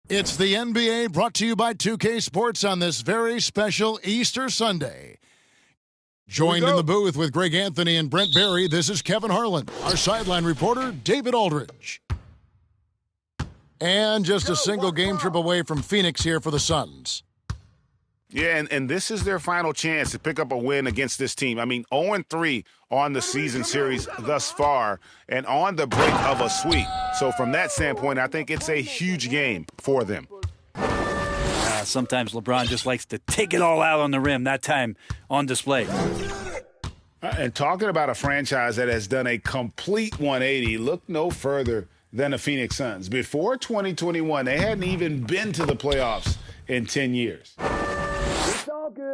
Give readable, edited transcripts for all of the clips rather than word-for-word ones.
It's the NBA brought to you by 2K Sports on this very special Easter Sunday. Joined in the booth with Greg Anthony and Brent Barry, this is Kevin Harlan. Our sideline reporter, David Aldridge. And just a single game trip away from Phoenix here for the Suns. Yeah, and this is their final chance to pick up a win against this team. I mean, 0-3 on the season series thus far and on the brink of a sweep. So from that standpoint, I think it's a huge game for them. Sometimes LeBron just likes to take it all out on the rim, that time on display. And talking about a franchise that has done a complete 180, look no further than the Phoenix Suns. Before 2021, they hadn't even been to the playoffs in 10 years.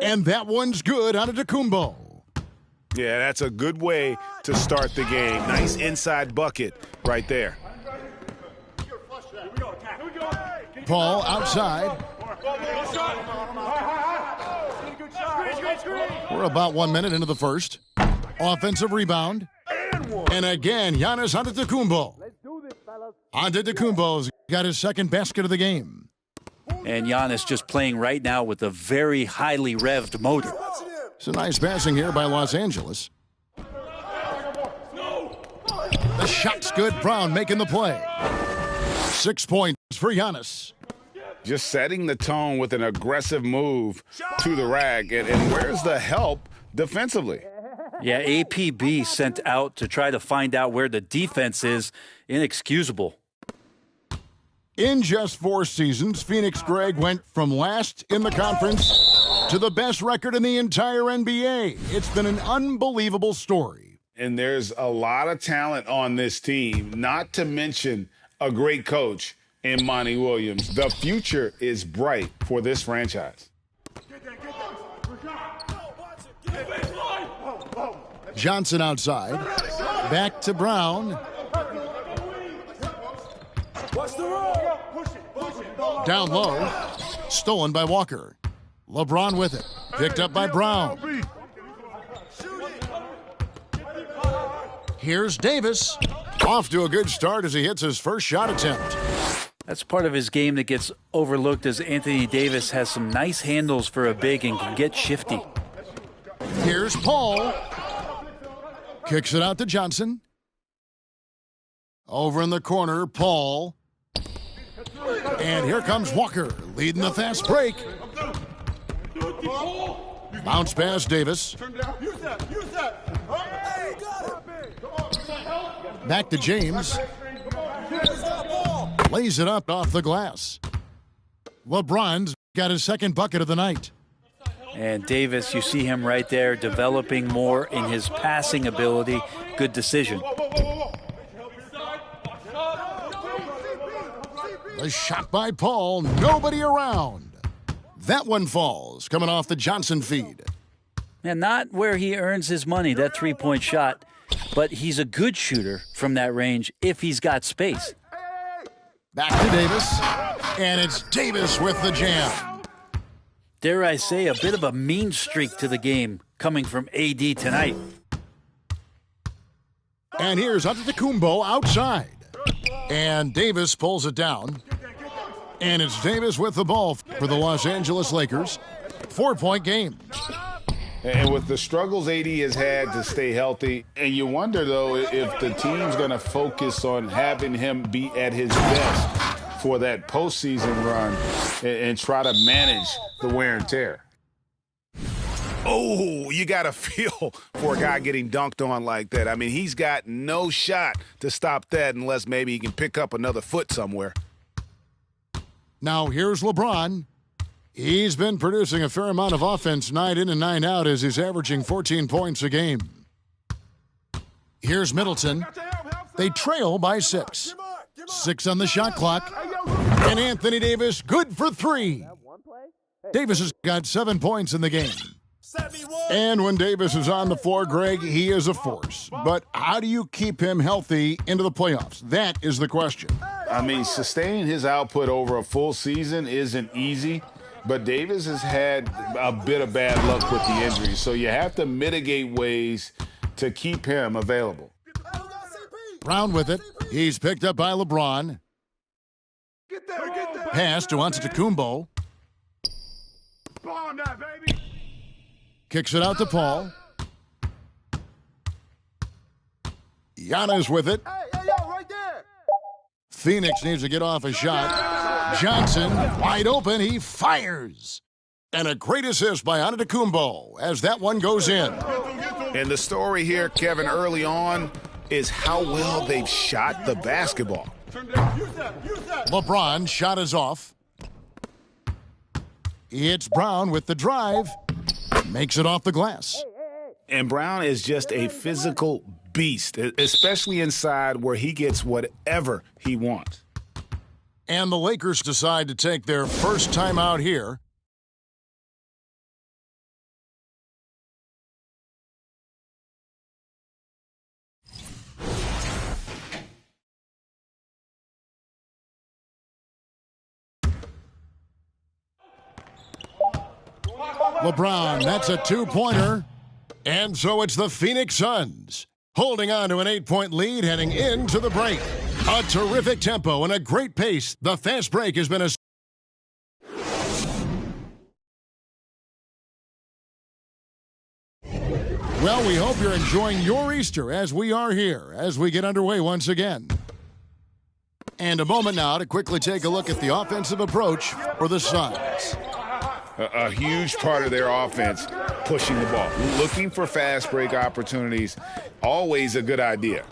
And that one's good out of Antetokounmpo. Yeah, that's a good way to start the game. Nice inside bucket right there. Paul outside. We're about 1 minute into the first. Offensive rebound. And again, Giannis Antetokounmpo. Antetokounmpo's got his second basket of the game. And Giannis just playing right now with a very highly revved motor. It's a nice passing here by Los Angeles. The shot's good. Brown making the play. 6 points for Giannis. Just setting the tone with an aggressive move to the rack. And where's the help defensively? Yeah, APB sent out to try to find out where the defense is. Inexcusable. In just 4 seasons, Phoenix, Greg, went from last in the conference to the best record in the entire NBA. It's been an unbelievable story. And there's a lot of talent on this team, not to mention a great coach in Monty Williams. The future is bright for this franchise. Johnson outside. Back to Brown. Down low. Stolen by Walker. LeBron with it. Picked up by Brown. Here's Davis. Off to a good start as he hits his first shot attempt. That's part of his game that gets overlooked, as Anthony Davis has some nice handles for a big and can get shifty. Here's Paul. Kicks it out to Johnson. Over in the corner, Paul. And here comes Walker, leading the fast break. Bounce pass, Davis. Back to James. Lays it up off the glass. LeBron's got his second bucket of the night. And Davis, you see him right there developing more in his passing ability. Good decision. The shot by Paul, nobody around. That one falls, coming off the Johnson feed. And not where he earns his money, that three-point shot, but he's a good shooter from that range if he's got space. Back to Davis, and it's Davis with the jam. Dare I say, a bit of a mean streak to the game coming from AD tonight. And here's Antetokounmpo outside. And Davis pulls it down. And it's Davis with the ball for the Los Angeles Lakers. 4-point game. And with the struggles AD has had to stay healthy, and you wonder, though, if the team's going to focus on having him be at his best for that postseason run and try to manage the wear and tear. Oh, you got to feel for a guy getting dunked on like that. I mean, he's got no shot to stop that unless maybe he can pick up another foot somewhere. Now here's LeBron. He's been producing a fair amount of offense night in and night out as he's averaging 14 points a game. Here's Middleton. They trail by 6. 6 on the shot clock. And Anthony Davis, good for 3. Davis has got 7 points in the game. And when Davis is on the floor, Greg, he is a force. But how do you keep him healthy into the playoffs? That is the question. I mean, sustaining his output over a full season isn't easy, but Davis has had a bit of bad luck with the injuries, so you have to mitigate ways to keep him available. Brown with it. He's picked up by LeBron. Pass to Antetokounmpo. Kicks it out to Paul. Giannis with it. Phoenix needs to get off a shot. Johnson, wide open, he fires. And a great assist by Antetokounmpo as that one goes in. And the story here, Kevin, early on is how well they've shot the basketball. LeBron shot is off. It's Brown with the drive. Makes it off the glass. And Brown is just a physical beast, especially inside where he gets whatever he wants. And the Lakers decide to take their first time out here. LeBron, that's a 2-pointer. And so it's the Phoenix Suns holding on to an 8-point lead heading into the break. A terrific tempo and a great pace. The fast break has been a... Well, we hope you're enjoying your Easter as we are here as we get underway once again. And a moment now to quickly take a look at the offensive approach for the Suns. A huge part of their offense, pushing the ball. Looking for fast break opportunities, always a good idea.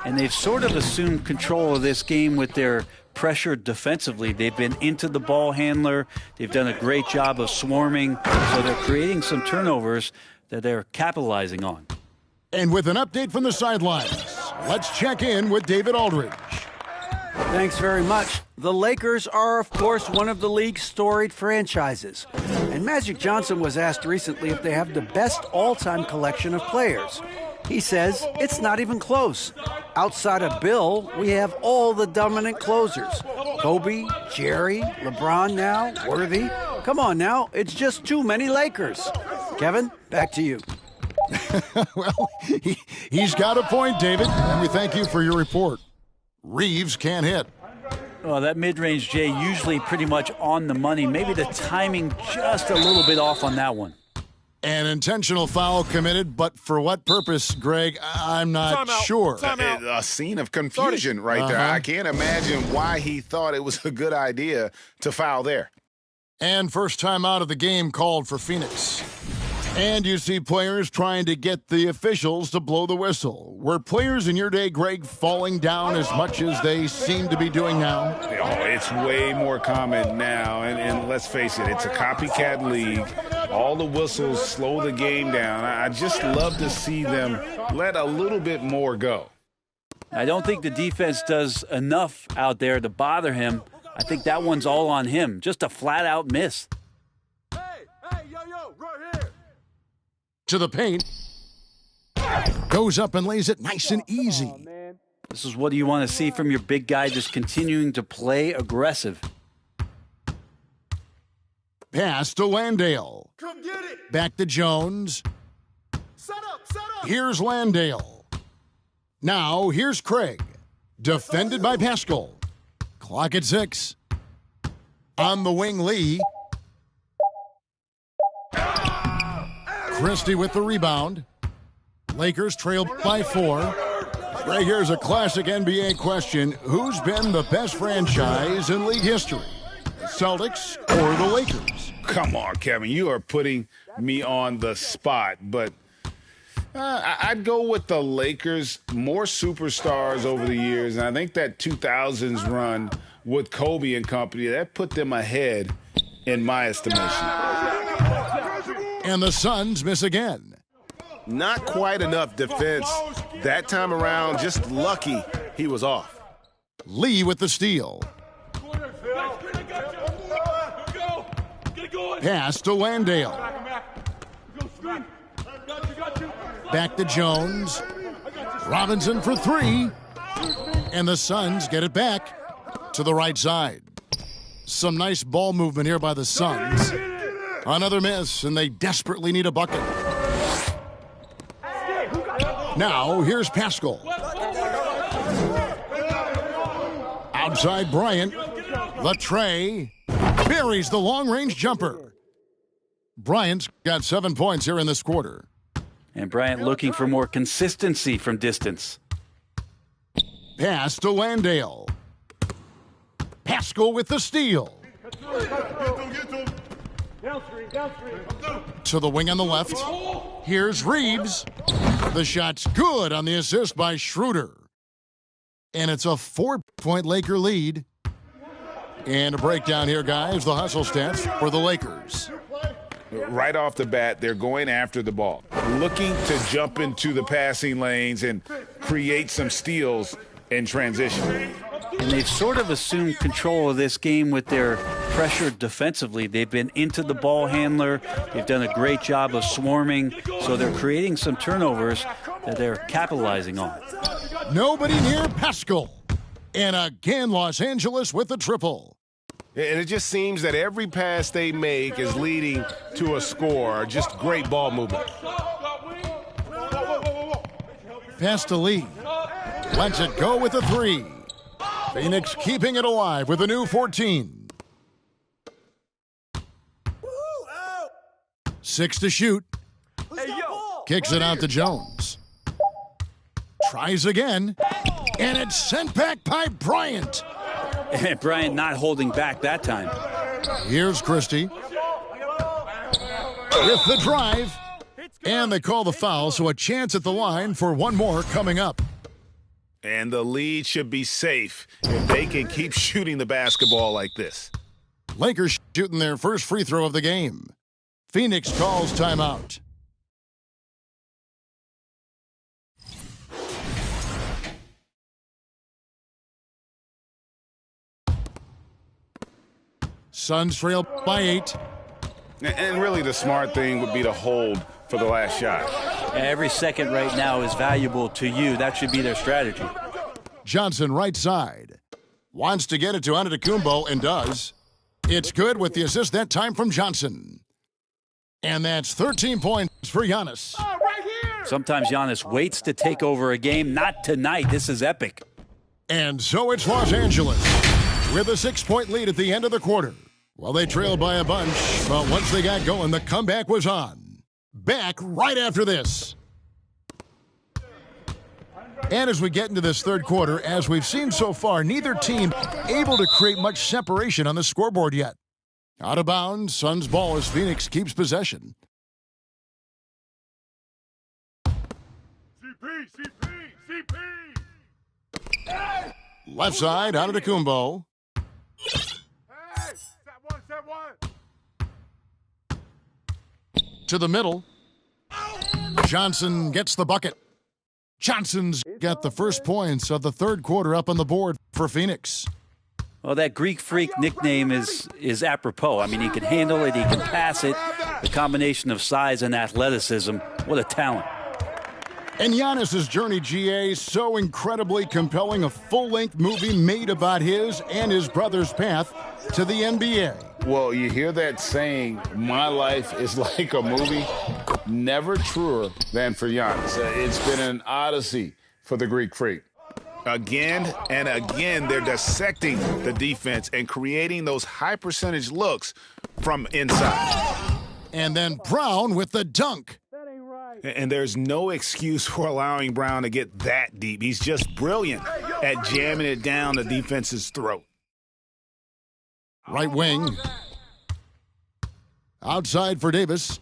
And they've sort of assumed control of this game with their pressure defensively. They've been into the ball handler. They've done a great job of swarming. So they're creating some turnovers that they're capitalizing on. And with an update from the sidelines, let's check in with David Aldridge. Thanks very much. The Lakers are, of course, one of the league's storied franchises. And Magic Johnson was asked recently if they have the best all-time collection of players. He says it's not even close. Outside of Bill, we have all the dominant closers. Kobe, Jerry, LeBron now, Worthy. Come on now, it's just too many Lakers. Kevin, back to you. Well, he's got a point, David, and we thank you for your report. Reeves can't hit. Well, that mid-range, Jay, usually pretty much on the money. Maybe the timing just a little bit off on that one. An intentional foul committed, but for what purpose, Greg? I'm not sure. A scene of confusion right there. I can't imagine why he thought it was a good idea to foul there. And first time out of the game called for Phoenix. And you see players trying to get the officials to blow the whistle. Were players in your day, Greg, falling down as much as they seem to be doing now? Oh, it's way more common now. And let's face it, it's a copycat league. All the whistles slow the game down. I just love to see them let a little bit more go. I don't think the defense does enough out there to bother him. I think that one's all on him. Just a flat-out miss. Hey, yo, right here. To the paint. Goes up and lays it nice and easy. This is what you want to see from your big guy, just continuing to play aggressive. Pass to Landale. Come get it. Back to Jones. Set up. Here's Landale. Now, here's Craig. Defended by Pascal. Clock at 6. On the wing, Lee. Christie with the rebound. Lakers trail by 4. Right here's a classic NBA question. Who's been the best franchise in league history? The Celtics or the Lakers? Come on, Kevin. You are putting me on the spot, but I'd go with the Lakers. More superstars over the years, and I think that 2000s run with Kobe and company, that put them ahead in my estimation. And the Suns miss again. Not quite enough defense that time around. Just lucky he was off. Lee with the steal. Pass to Landale. Back to Jones. Robinson for three. And the Suns get it back to the right side. Some nice ball movement here by the Suns. Another miss, and they desperately need a bucket. Now, here's Pascal. Outside Bryant. The tray. Buries the long-range jumper. Bryant's got 7 points here in this quarter. And Bryant looking for more consistency from distance. Pass to Landale. Pascal with the steal. To the wing on the left. Here's Reeves. The shot's good on the assist by Schroeder. And it's a 4-point Laker lead. And a breakdown here, guys. The hustle stats for the Lakers. Right off the bat, they're going after the ball, looking to jump into the passing lanes and create some steals in transition. And they've sort of assumed control of this game with their pressure defensively. They've been into the ball handler. They've done a great job of swarming. So they're creating some turnovers that they're capitalizing on. Nobody near Pascal. And again, Los Angeles with the triple. And it just seems that every pass they make is leading to a score. Just great ball movement. Pass to Lee. Lets it go with a three. Phoenix keeping it alive with a new 14. 6 to shoot. Kicks it out to Jones. Tries again. And it's sent back by Bryant. And Bryant not holding back that time. Here's Christie. With the drive. And they call the foul, so a chance at the line for one more coming up. And the lead should be safe if they can keep shooting the basketball like this. Lakers shooting their first free throw of the game. Phoenix calls timeout. Suns trail by 8. And really the smart thing would be to hold for the last shot. Every second right now is valuable to you. That should be their strategy. Johnson right side. Wants to get it to Antetokounmpo and does. It's good with the assist that time from Johnson. And that's 13 points for Giannis. Sometimes Giannis waits to take over a game. Not tonight. This is epic. And so it's Los Angeles with a 6-point lead at the end of the quarter. Well, they trailed by a bunch, but once they got going, the comeback was on. Back right after this. And as we get into this third quarter, as we've seen so far, neither team able to create much separation on the scoreboard yet. Out of bounds, Suns ball as Phoenix keeps possession. Left side, Antetokounmpo. To the middle. Johnson gets the bucket. Johnson's got the first points of the third quarter up on the board for Phoenix. Well, that Greek Freak nickname is apropos. I mean, he can handle it, he can pass it. The combination of size and athleticism, what a talent. And Giannis's journey, GA, so incredibly compelling. A full-length movie made about his and his brother's path to the NBA. Well, you hear that saying, my life is like a movie. Never truer than for Giannis. It's been an odyssey for the Greek Freak. Again and again, they're dissecting the defense and creating those high-percentage looks from inside. And then Brown with the dunk. And there's no excuse for allowing Brown to get that deep. He's just brilliant at jamming it down the defense's throat. Right wing. Outside for Davis.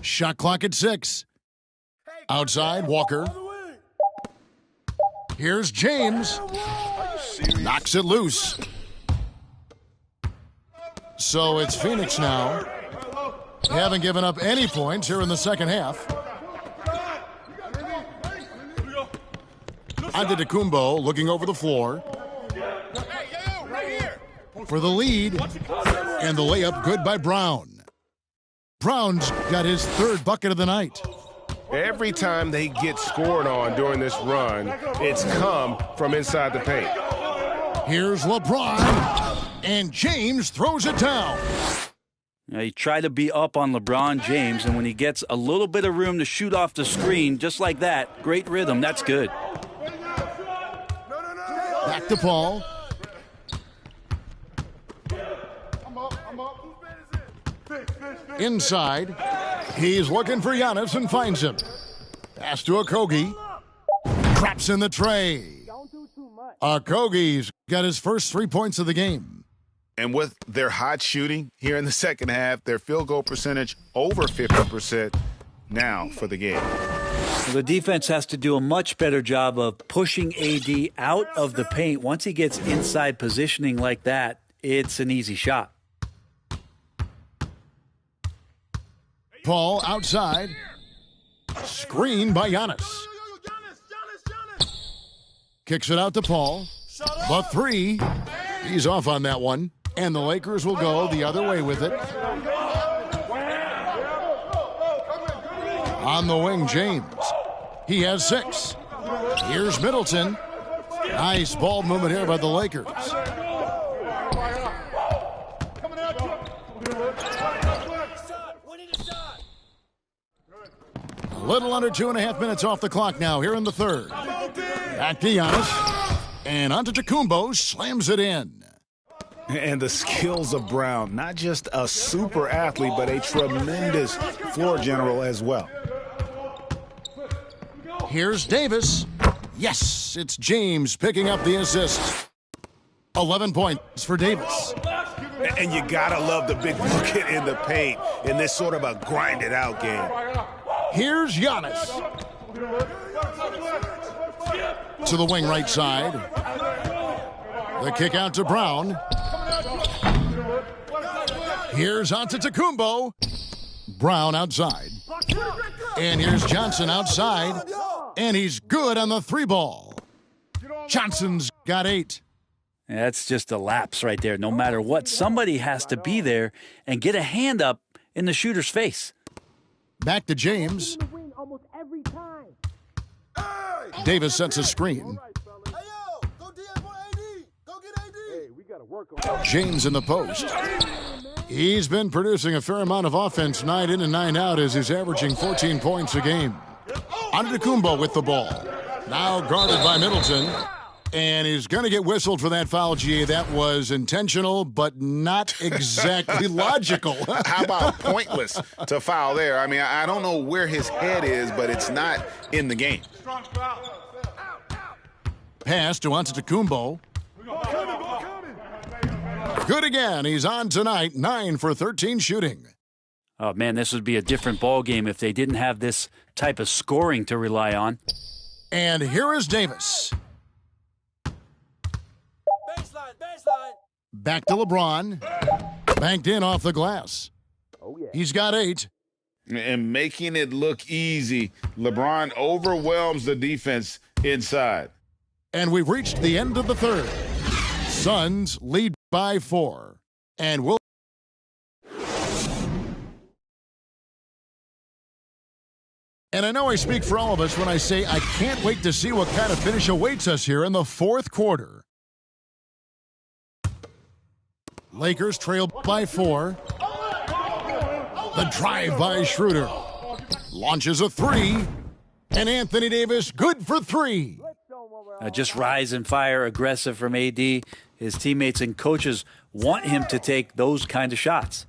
Shot clock at 6. Outside, Walker. Here's James. Knocks it loose. So it's Phoenix now. They haven't given up any points here in the second half. Antetokounmpo looking over the floor for the lead, and the layup good by Brown. Brown's got his third bucket of the night. Every time they get scored on during this run, it's come from inside the paint. Here's LeBron, and James throws it down. Now, you try to be up on LeBron James, and when he gets a little bit of room to shoot off the screen, just like that, great rhythm, that's good. Back to Paul. Inside, he's looking for Giannis and finds him. Pass to Okogie. Traps in the tray. Okogie's got his first 3 points of the game. And with their hot shooting here in the second half, their field goal percentage over 50% now for the game. Well, the defense has to do a much better job of pushing AD out of the paint. Once he gets inside positioning like that, it's an easy shot. Paul outside. Screen by Giannis. Kicks it out to Paul. The three. He's off on that one. And the Lakers will go the other way with it. On the wing, James. He has 6. Here's Middleton. Nice ball movement here by the Lakers. A little under 2.5 minutes off the clock now here in the third. Back to Giannis. And Antetokounmpo slams it in. And the skills of Brown, not just a super athlete, but a tremendous floor general as well. Here's Davis. Yes, it's James picking up the assist. 11 points for Davis. And you gotta love the big bucket in the paint in this sort of a grinded-out game. Here's Giannis. To the wing right side. The kick out to Brown. Here's Antetokounmpo. Brown outside. And here's Johnson outside. And he's good on the 3 ball. Johnson's got 8. That's just a lapse right there. No matter what, somebody has to be there and get a hand up in the shooter's face. Back to James. Davis sets a screen. James in the post. He's been producing a fair amount of offense night in and night out as he's averaging 14 points a game. Antetokounmpo with the ball. Now guarded by Middleton. And he's going to get whistled for that foul, GA. That was intentional, but not exactly logical. How about pointless to foul there? I mean, I don't know where his head is, but it's not in the game. Pass to Antetokounmpo. Good again. He's on tonight, 9 for 13 shooting. Oh, man, this would be a different ball game if they didn't have this type of scoring to rely on. And here is Davis. Back to LeBron. Banked in off the glass. He's got 8. And making it look easy, LeBron overwhelms the defense inside. And we've reached the end of the third. Suns lead by 4. And we'll... And I know I speak for all of us when I say I can't wait to see what kind of finish awaits us here in the fourth quarter. Lakers trail by 4. The drive by Schroeder. Launches a 3. And Anthony Davis good for 3. Just rise and fire, aggressive from AD. His teammates and coaches want him to take those kind of shots.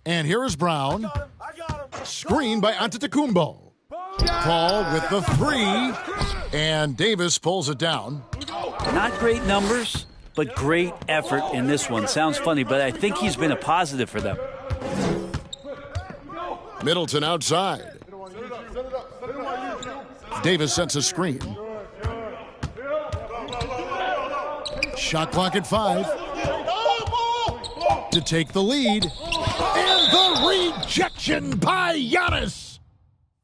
And here is Brown. Screen by Antetokounmpo. Paul with the 3. And Davis pulls it down. Not great numbers, but great effort in this one. Sounds funny, but I think he's been a positive for them. Middleton outside. Davis sets a screen. Shot clock at 5. To take the lead. And the rejection by Giannis.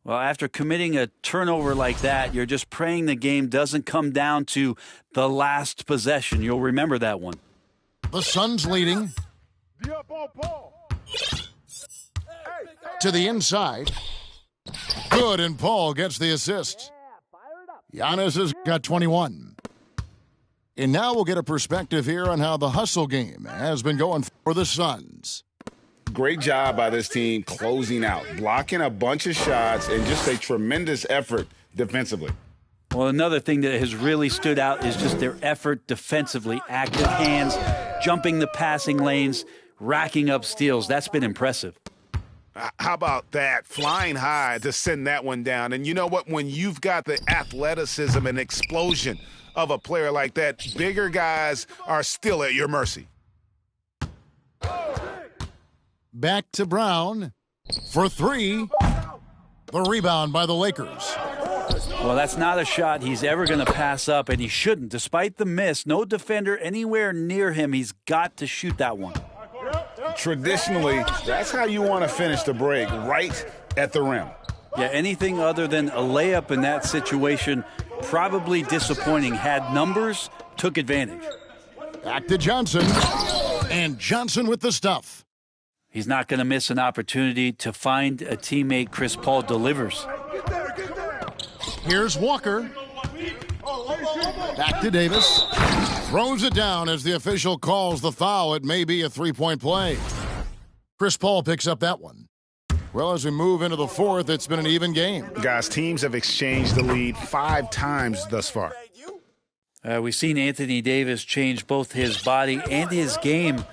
Well, after committing a turnover like that, you're just praying the game doesn't come down to the last possession. You'll remember that one. The Suns leading. To the inside. Good, and Paul gets the assist. Giannis has got 21. And now we'll get a perspective here on how the hustle game has been going for the Suns. Great job by this team closing out, blocking a bunch of shots, and just a tremendous effort defensively. Well, another thing that has really stood out is just their effort defensively. Active hands, jumping the passing lanes, racking up steals. That's been impressive. How about that? Flying high to send that one down. And you know what? When you've got the athleticism and explosion of a player like that, bigger guys are still at your mercy. Back to Brown for 3. The rebound by the Lakers. Well, that's not a shot he's ever going to pass up, and he shouldn't. Despite the miss, no defender anywhere near him. He's got to shoot that one. Traditionally, that's how you want to finish the break, right at the rim. Yeah, anything other than a layup in that situation, probably disappointing. Had numbers, took advantage. Back to Johnson. And Johnson with the stuff. He's not going to miss an opportunity to find a teammate. Chris Paul delivers. Here's Walker. Back to Davis. Throws it down as the official calls the foul. It may be a three-point play. Chris Paul picks up that one. Well, as we move into the fourth, it's been an even game. Guys, teams have exchanged the lead 5 times thus far. We've seen Anthony Davis change both his body and his game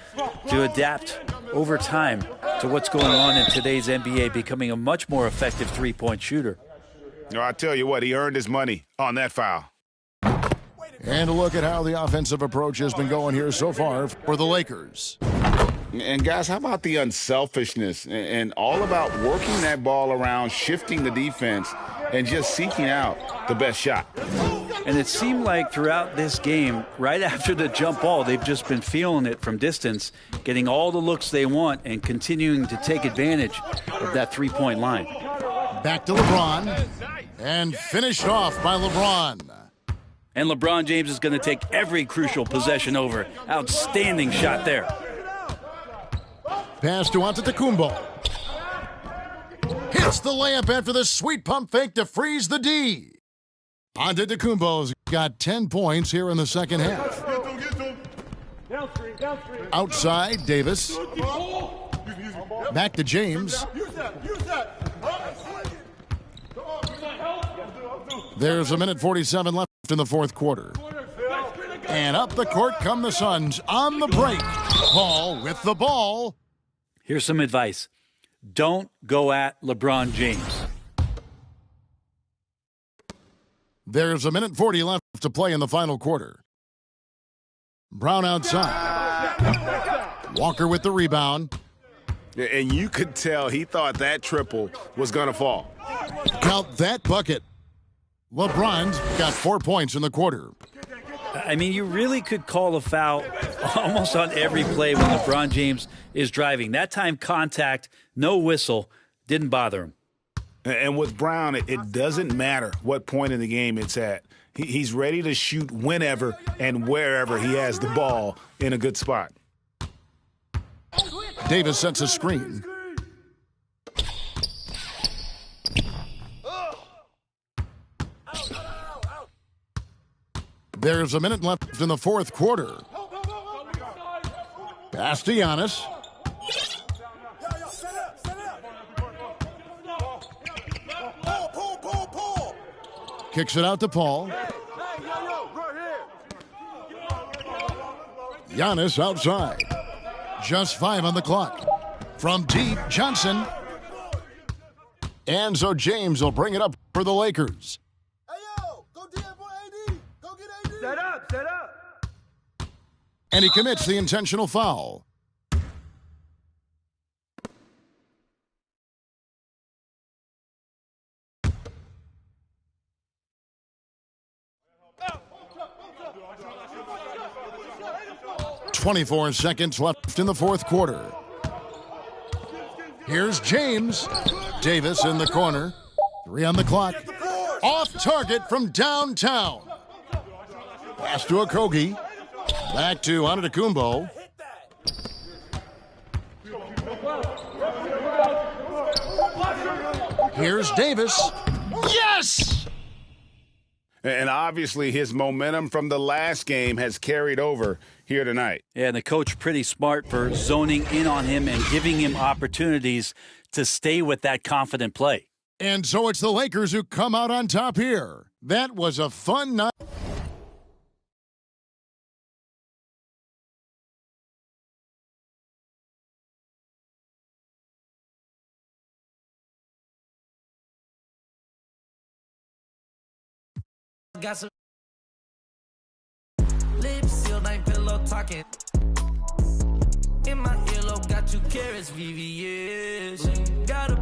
to adapt over time to what's going on in today's NBA, becoming a much more effective three-point shooter. No, I tell you what, he earned his money on that foul. And a look at how the offensive approach has been going here so far for the Lakers. And guys, how about the unselfishness and all about working that ball around, shifting the defense, and just seeking out the best shot. And it seemed like throughout this game, right after the jump ball, they've just been feeling it from distance, getting all the looks they want and continuing to take advantage of that three-point line. Back to LeBron, and finished off by LeBron. And LeBron James is going to take every crucial possession over. Outstanding shot there. Pass to Antetokounmpo. Hits the layup after the sweet pump fake to freeze the D. Antetokounmpo's got 10 points here in the second half. Outside, Davis. Back to James. There's 1:47 left in the fourth quarter. And up the court come the Suns on the break. Paul with the ball. Here's some advice. Don't go at LeBron James. There's 1:40 left to play in the final quarter. Brown outside. Walker with the rebound. And you could tell he thought that triple was going to fall. Count that bucket. LeBron's got 4 points in the quarter. I mean, you really could call a foul almost on every play when LeBron James is driving. That time, contact, no whistle, didn't bother him. And with Brown, it doesn't matter what point in the game it's at. He's ready to shoot whenever and wherever he has the ball in a good spot. Davis sets a screen. There's a minute left in the fourth quarter. Pass to Giannis. Kicks it out to Paul. Giannis outside. Just 5 on the clock. From deep, Johnson. And so James will bring it up for the Lakers. Set up, set up. And he commits the intentional foul. 24 seconds left in the fourth quarter. Here's James. Davis in the corner. 3 on the clock. Off target from downtown. Pass to Okogie. Back to Antetokounmpo. Here's Davis. Yes! And obviously his momentum from the last game has carried over here tonight. Yeah, and the coach pretty smart for zoning in on him and giving him opportunities to stay with that confident play. And so it's the Lakers who come out on top here. That was a fun night. Got some lips sealed, ain't pillow talking. In my earlobe, got 2 carats, VVS. Got a